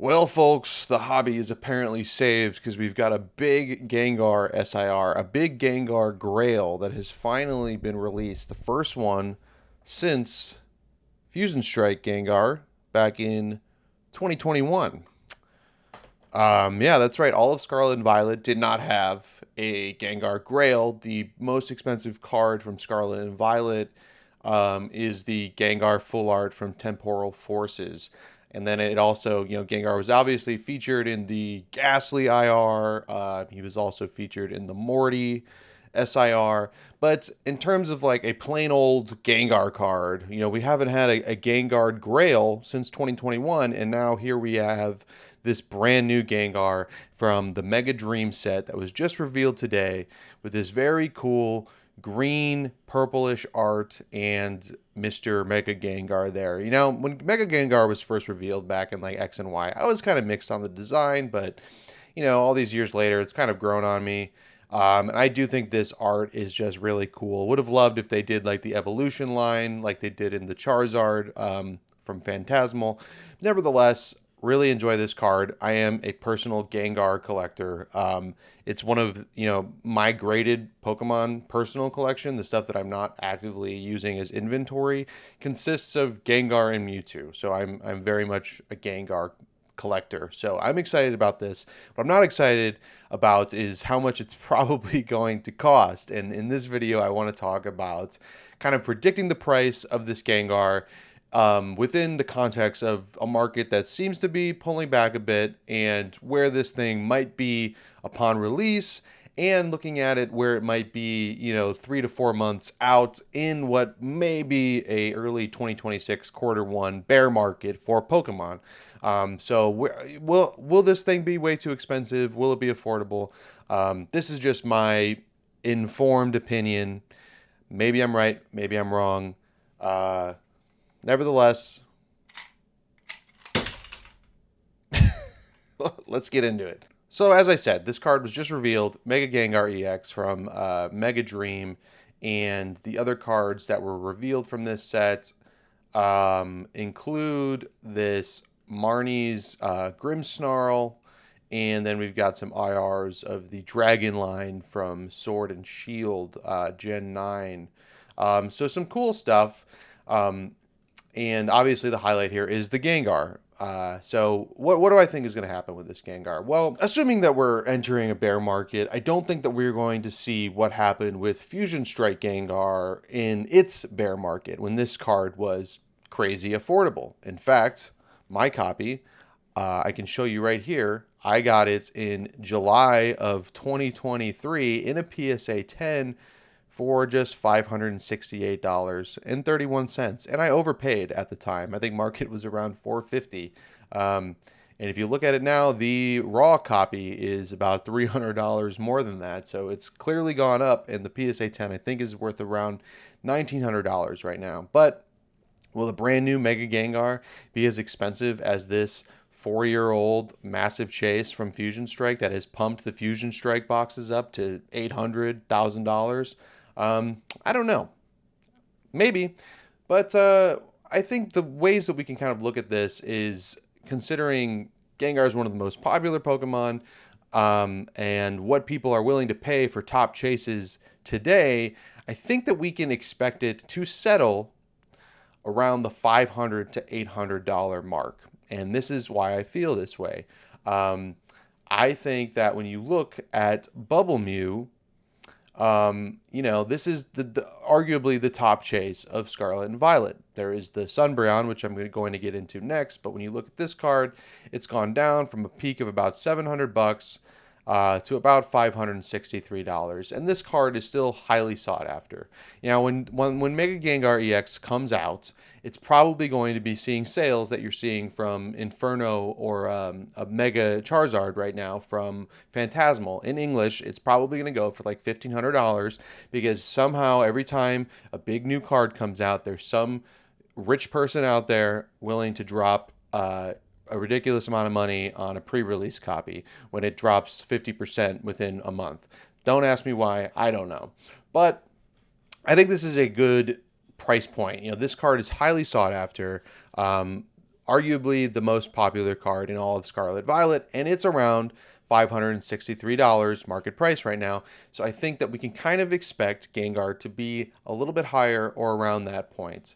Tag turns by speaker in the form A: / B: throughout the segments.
A: Well, folks, the hobby is apparently saved because we've got a big Gengar SIR, a big Gengar Grail that has finally been released. The first one since Fusion Strike Gengar back in 2021. Yeah, that's right. All of Scarlet and Violet did not have a Gengar Grail. The most expensive card from Scarlet and Violet is the Gengar Full Art from Temporal Forces. And then it also, Gengar was obviously featured in the Ghastly IR. He was also featured in the Morty SIR. But in terms of like a plain old Gengar card, we haven't had a Gengar Grail since 2021. And now here we have this brand new Gengar from the Mega Dream set that was just revealed today with this very cool green purplish art and Mr. Mega Gengar there. When Mega Gengar was first revealed back in like X and Y, I was kind of mixed on the design, but all these years later, it's kind of grown on me. And I do think this art is just really cool. Would have loved if they did like the evolution line, like they did in the Charizard from Phantasmal. Nevertheless, really enjoy this card. I am a personal Gengar collector. It's one of my graded Pokemon personal collection. The stuff that I'm not actively using as inventory consists of Gengar and Mewtwo. So I'm very much a Gengar collector. So I'm excited about this. What I'm not excited about is how much it's probably going to cost. And in this video, I want to talk about kind of predicting the price of this Gengar within the context of a market that seems to be pulling back a bit and where this thing might be upon release, and looking at it where it might be, 3 to 4 months out in what may be a early 2026 quarter 1 bear market for Pokemon. So will this thing be way too expensive? Will it be affordable? This is just my informed opinion. Maybe I'm right. Maybe I'm wrong. Nevertheless, let's get into it. So as I said, this card was just revealed, Mega Gengar EX from Mega Dream, and the other cards that were revealed from this set include this Marnie's Grimmsnarl, and then we've got some IRs of the Dragon line from Sword and Shield Gen 9. So some cool stuff. And obviously the highlight here is the Gengar. So what do I think is going to happen with this Gengar? Well, assuming that we're entering a bear market, I don't think that we're going to see what happened with Fusion Strike Gengar in its bear market when this card was crazy affordable. In fact, my copy, I can show you right here. I got it in July of 2023 in a PSA 10 for just $568.31. And I overpaid at the time. I think market was around $450. And if you look at it now, the raw copy is about $300 more than that. So it's clearly gone up, and the PSA 10 I think is worth around $1,900 right now. But will a brand new Mega Gengar be as expensive as this 4-year-old massive chase from Fusion Strike that has pumped the Fusion Strike boxes up to $800,000? I don't know. Maybe. But I think the ways that we can kind of look at this is considering Gengar is one of the most popular Pokemon, and what people are willing to pay for top chases today. I think that we can expect it to settle around the $500 to $800 mark. And this is why I feel this way. I think that when you look at Bubble Mew, this is arguably the top chase of Scarlet and Violet. There is the Umbreon, which I'm going to get into next. But when you look at this card, it's gone down from a peak of about $700 to about $563, and this card is still highly sought after. When Mega Gengar EX comes out, it's probably going to be seeing sales that you're seeing from Inferno or a Mega Charizard right now from Phantasmal. In English, it's probably going to go for like $1,500 because somehow every time a big new card comes out, there's some rich person out there willing to drop a ridiculous amount of money on a pre-release copy when it drops 50% within a month. Don't ask me why. I don't know. But I think this is a good price point. This card is highly sought after. arguably the most popular card in all of Scarlet Violet, and it's around $563 market price right now. So I think that we can kind of expect Gengar to be a little bit higher or around that point.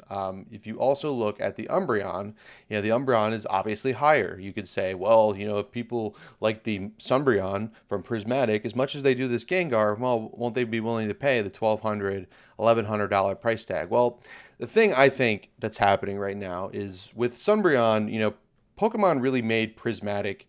A: If you also look at the Umbreon, the Umbreon is obviously higher. You could say, well, if people like the Sunbreon from Prismatic as much as they do this Gengar, well, won't they be willing to pay the $1,200, $1,100 price tag? Well, the thing I think that's happening right now is with Sunbreon, Pokemon really made Prismatic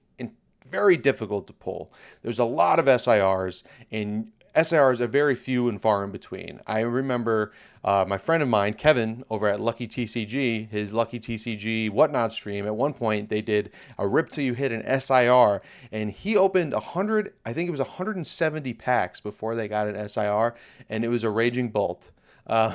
A: very difficult to pull. There's a lot of SIRs, and SIRs are very few and far in between. I remember my friend of mine, Kevin, over at Lucky TCG, his Lucky TCG Whatnot stream, at one point they did a rip till you hit an SIR, and he opened 100, I think it was 170 packs before they got an SIR, and it was a Raging Bolt. Uh,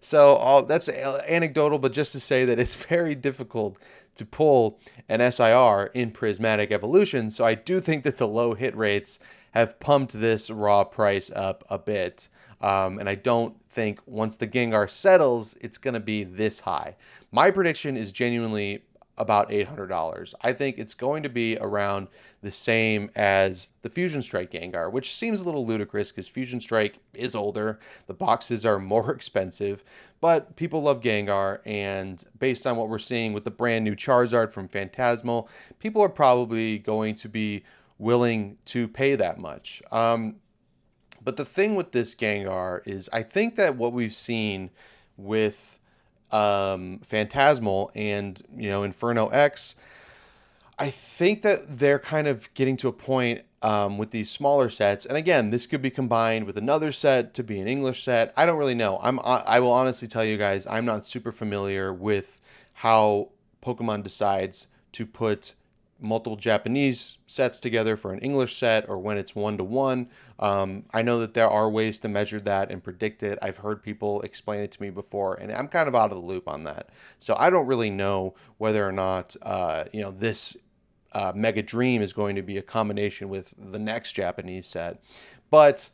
A: so that's anecdotal, but just to say that it's very difficult to pull an SIR in Prismatic Evolution. So I do think that the low hit rates have pumped this raw price up a bit. And I don't think once the Gengar settles, it's going to be this high. My prediction is genuinely about $800. I think it's going to be around the same as the Fusion Strike Gengar, which seems a little ludicrous because Fusion Strike is older, the boxes are more expensive, but people love Gengar, and based on what we're seeing with the brand new Charizard from Phantasmal, people are probably going to be willing to pay that much. But the thing with this Gengar is I think that what we've seen with Phantasmal and Inferno X, I think that they're kind of getting to a point with these smaller sets, and again, this could be combined with another set to be an English set. I don't really know. I will honestly tell you guys, I'm not super familiar with how Pokemon decides to put multiple Japanese sets together for an English set, or when it's 1-to-1. I know that there are ways to measure that and predict it. I've heard people explain it to me before, and I'm kind of out of the loop on that. So I don't really know whether or not this Mega Dream is going to be a combination with the next Japanese set. But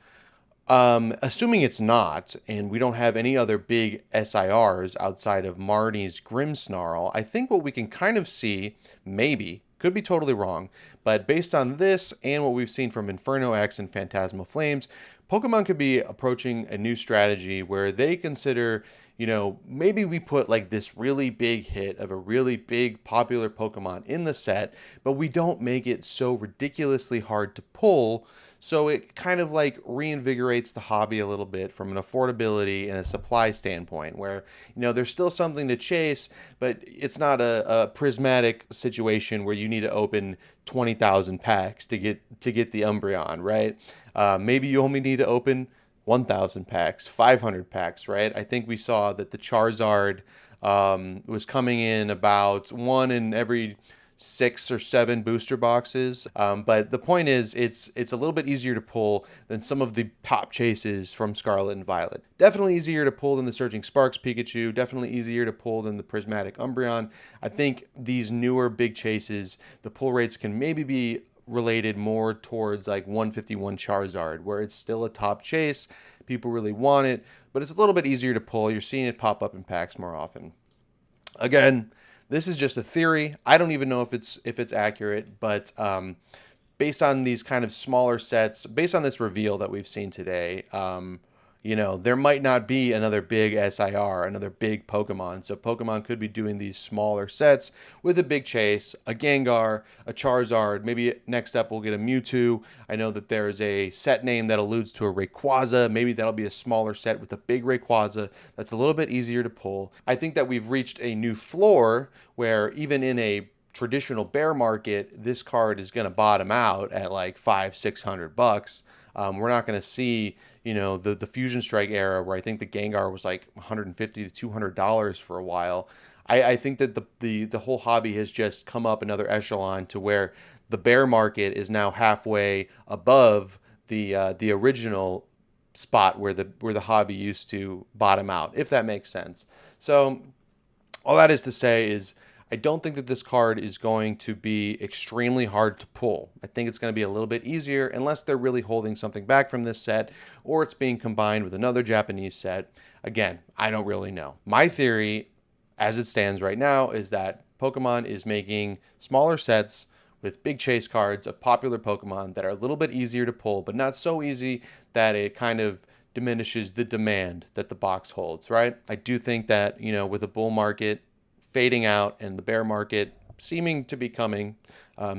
A: assuming it's not, and we don't have any other big SIRs outside of Marnie's Grimmsnarl, I think what we can kind of see, maybe, could be totally wrong, but based on this and what we've seen from Inferno X and Phantasmal Flames, Pokemon could be approaching a new strategy where they consider, maybe we put like this really big hit of a really big popular Pokemon in the set, but we don't make it so ridiculously hard to pull. So it kind of like reinvigorates the hobby a little bit from an affordability and a supply standpoint, where there's still something to chase, but it's not a prismatic situation where you need to open 20,000 packs to get the Umbreon, right? Maybe you only need to open 1,000 packs, 500 packs, right? I think we saw that the Charizard was coming in about 1 in every 6 or 7 booster boxes. But the point is, it's a little bit easier to pull than some of the top chases from Scarlet and Violet. Definitely easier to pull than the Surging Sparks Pikachu. Definitely easier to pull than the Prismatic Umbreon. I think these newer big chases, the pull rates can maybe be related more towards like 151 Charizard, where it's still a top chase. People really want it, but it's a little bit easier to pull. You're seeing it pop up in packs more often. Again, this is just a theory. I don't even know if it's accurate, but based on these kind of smaller sets, based on this reveal that we've seen today, there might not be another big SIR, another big Pokemon. So Pokemon could be doing these smaller sets with a big chase, a Gengar, a Charizard. Maybe next up we'll get a Mewtwo. I know that there's a set name that alludes to a Rayquaza. Maybe that'll be a smaller set with a big Rayquaza that's a little bit easier to pull. I think that we've reached a new floor where even in a traditional bear market, this card is going to bottom out at like $500-600. We're not going to see, the Fusion Strike era where I think the Gengar was like $150 to $200 for a while. I think that the whole hobby has just come up another echelon to where the bear market is now halfway above the original spot where the hobby used to bottom out, if that makes sense. So all that is to say is, I don't think that this card is going to be extremely hard to pull. I think it's going to be a little bit easier unless they're really holding something back from this set or it's being combined with another Japanese set. Again, I don't really know. My theory, as it stands right now, is that Pokemon is making smaller sets with big chase cards of popular Pokemon that are a little bit easier to pull, but not so easy that it kind of diminishes the demand that the box holds, right? I do think that, with the bull market fading out and the bear market seeming to be coming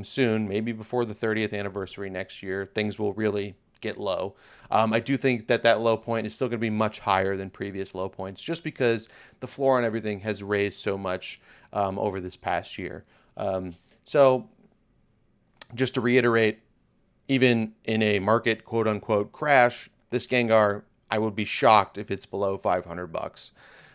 A: soon, maybe before the 30th anniversary next year, things will really get low. I do think that that low point is still going to be much higher than previous low points just because the floor on everything has raised so much over this past year. So just to reiterate, even in a market quote unquote crash, this Gengar, I would be shocked if it's below 500 bucks.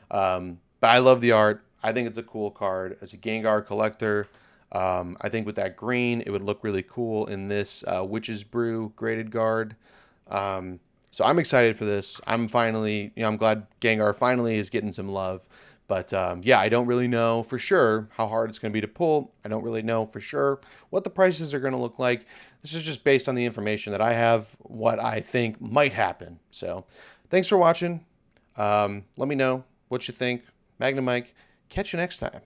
A: But I love the art. I think it's a cool card. As a Gengar collector, I think with that green, it would look really cool in this Witch's Brew graded guard. So I'm excited for this. I'm glad Gengar finally is getting some love. But yeah, I don't really know for sure how hard it's going to be to pull. I don't really know for sure what the prices are going to look like. This is just based on the information that I have, what I think might happen. So thanks for watching. Let me know what you think. Magnum Mike, catch you next time.